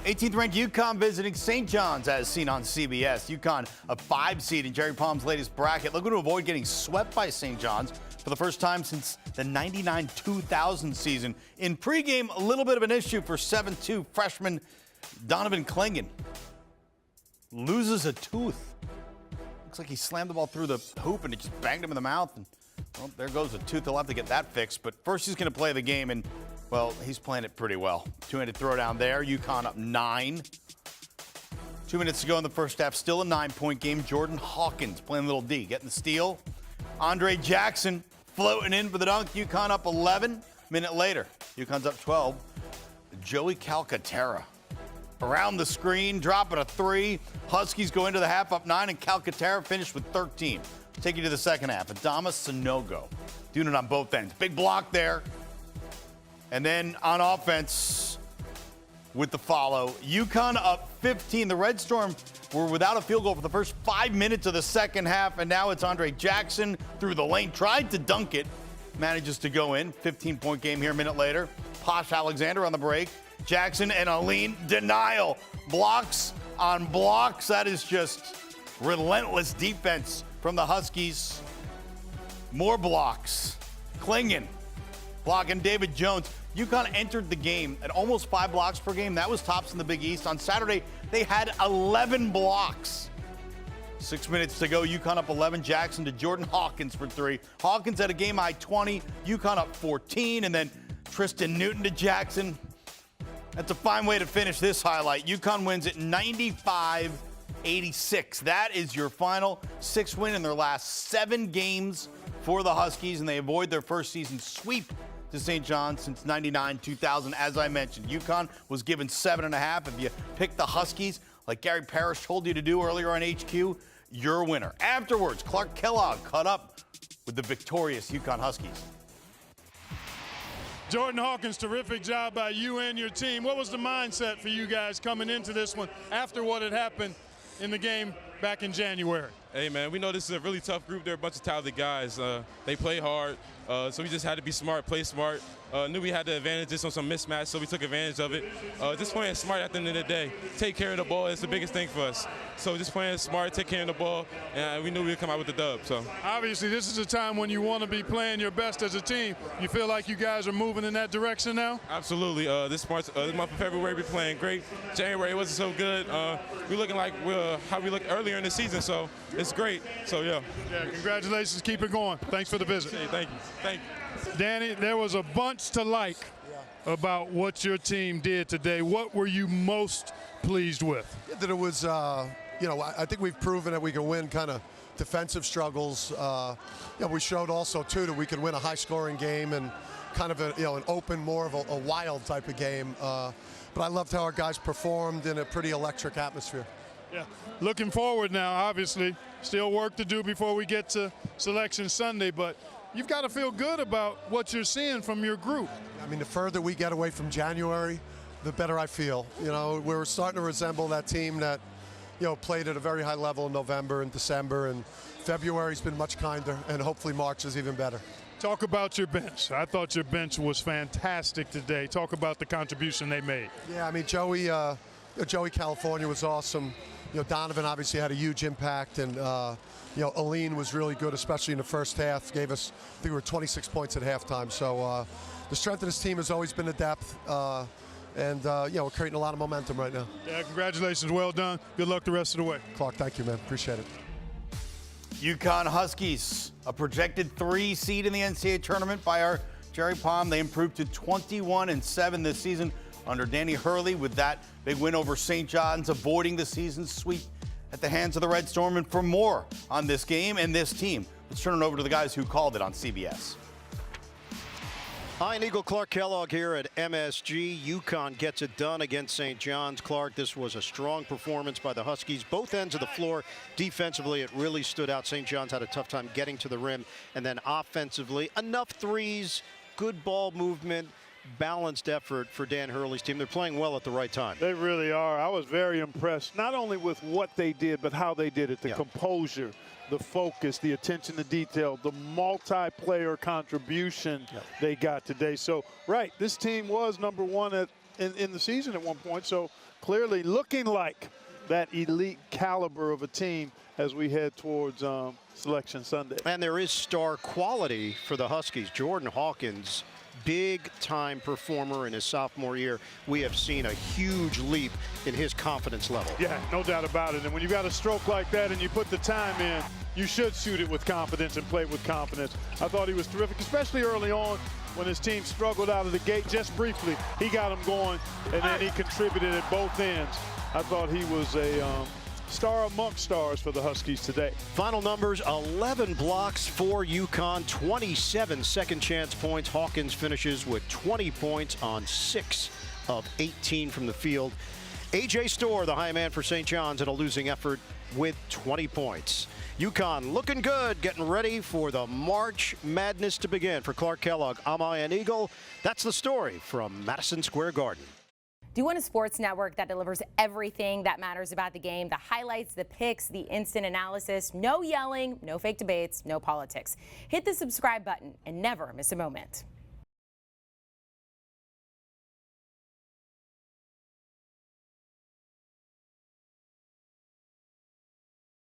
18th ranked UConn visiting St. John's as seen on CBS. UConn a 5 seed in Jerry Palm's latest bracket, looking to avoid getting swept by St. John's for the first time since the 99-2000 season. In pregame, a little bit of an issue for 7'2" freshman Donovan Clingan. Loses a tooth. Looks like he slammed the ball through the hoop and it just banged him in the mouth. And, well, there goes a tooth. They'll have to get that fixed. But first he's going to play the game, and well, he's playing it pretty well. Two-handed throwdown there. UConn up 9. 2 minutes to go in the first half. Still a 9-point game. Jordan Hawkins playing little D, getting the steal. Andre Jackson floating in for the dunk. UConn up 11. Minute later, UConn's up 12. Joey Calcaterra around the screen, dropping a 3. Huskies go into the half up 9, and Calcaterra finished with 13. Take you to the second half. Adama Sanogo doing it on both ends. Big block there. And then on offense with the follow, UConn up 15. The Red Storm were without a field goal for the first 5 minutes of the second half, and now it's Andre Jackson through the lane, tried to dunk it, manages to go in. 15-point game here a minute later. Posh Alexander on the break. Jackson and Aline denial. Blocks on blocks. That is just relentless defense from the Huskies. More blocks. Clingan blocking David Jones. UConn entered the game at almost 5 blocks per game. That was tops in the Big East. On Saturday, they had 11 blocks. 6 minutes to go. UConn up 11. Jackson to Jordan Hawkins for 3. Hawkins at a game-high 20. UConn up 14. And then Tristan Newton to Jackson. That's a fine way to finish this highlight. UConn wins at 95-86. That is your final 6th win in their last 7 games for the Huskies, and they avoid their first season sweep to St. John's since 99-2000. As I mentioned, UConn was given 7.5. If you pick the Huskies, like Gary Parrish told you to do earlier on HQ, you're a winner. Afterwards, Clark Kellogg caught up with the victorious UConn Huskies. Jordan Hawkins, terrific job by you and your team. What was the mindset for you guys coming into this one after what had happened in the game back in January? Hey, man, we know this is a really tough group. They're a bunch of talented guys. They play hard, so we just had to be smart, play smart. Knew we had the advantages on some mismatch, so we took advantage of it. Just playing smart at the end of the day. Take care of the ball is the biggest thing for us. So just playing smart, take care of the ball, and we knew we would come out with the dub. So obviously, this is a time when you want to be playing your best as a team. You feel like you guys are moving in that direction now? Absolutely. This month of February, we're playing great. January wasn't so good. We're looking like how we looked earlier in the season, so it's great. So, yeah. Yeah, congratulations. Keep it going. Thanks for the visit. Hey, thank you. Thank you. Danny, there was a bunch to like about what your team did today. What were you most pleased with? Yeah, that it was, I think we've proven that we can win kind of defensive struggles. We showed also, too, that we can win a high-scoring game and kind of an open, more of a wild type of game. But I loved how our guys performed in a pretty electric atmosphere. Yeah, looking forward now, obviously. Still work to do before we get to Selection Sunday, but you've got to feel good about what you're seeing from your group. I mean, the further we get away from January, the better I feel. We're starting to resemble that team that, played at a very high level in November and December, and February's been much kinder, and hopefully March is even better. Talk about your bench. I thought your bench was fantastic today. Talk about the contribution they made. Yeah, I mean, Joey California was awesome. Donovan obviously had a huge impact, and Aline was really good, especially in the first half. Gave us, I think we were 26 points at halftime. So the strength of this team has always been the depth, and we're creating a lot of momentum right now. Yeah, congratulations, well done. Good luck the rest of the way. Clark, thank you, man. Appreciate it. UConn Huskies, a projected 3 seed in the NCAA tournament by our Jerry Palm. They improved to 21-7 this season under Danny Hurley with that big win over St. John's, avoiding the season sweep at the hands of the Red Storm. And for more on this game and this team, let's turn it over to the guys who called it on CBS. Ian Eagle, Clark Kellogg here at MSG. UConn gets it done against St. John's. Clark, this was a strong performance by the Huskies. Both ends of the floor. Defensively, it really stood out. St. John's had a tough time getting to the rim. And then offensively, enough threes, good ball movement, balanced effort for Dan Hurley's team. They're playing well at the right time. They really are. I was very impressed, not only with what they did, but how they did it, the composure, the focus, the attention to detail, the multiplayer contribution they got today. So, right, this team was number one at in the season at one point. So clearly looking like that elite caliber of a team as we head towards Selection Sunday. And there is star quality for the Huskies. Jordan Hawkins, big-time performer in his sophomore year. We have seen a huge leap in his confidence level. Yeah, no doubt about it. And when you got a stroke like that and you put the time in, you should shoot it with confidence and play with confidence. I thought he was terrific, especially early on when his team struggled out of the gate just briefly. He got them going, and then he contributed at both ends. I thought he was a star amongst stars for the Huskies today. Final numbers, 11 blocks for UConn, 27 second chance points. Hawkins finishes with 20 points on 6 of 18 from the field. A.J. Storr, the high man for St. John's, in a losing effort with 20 points. UConn looking good, getting ready for the March Madness to begin. For Clark Kellogg, I'm Ian Eagle. That's the story from Madison Square Garden. Do you want a sports network that delivers everything that matters about the game? The highlights, the picks, the instant analysis, no yelling, no fake debates, no politics. Hit the subscribe button and never miss a moment.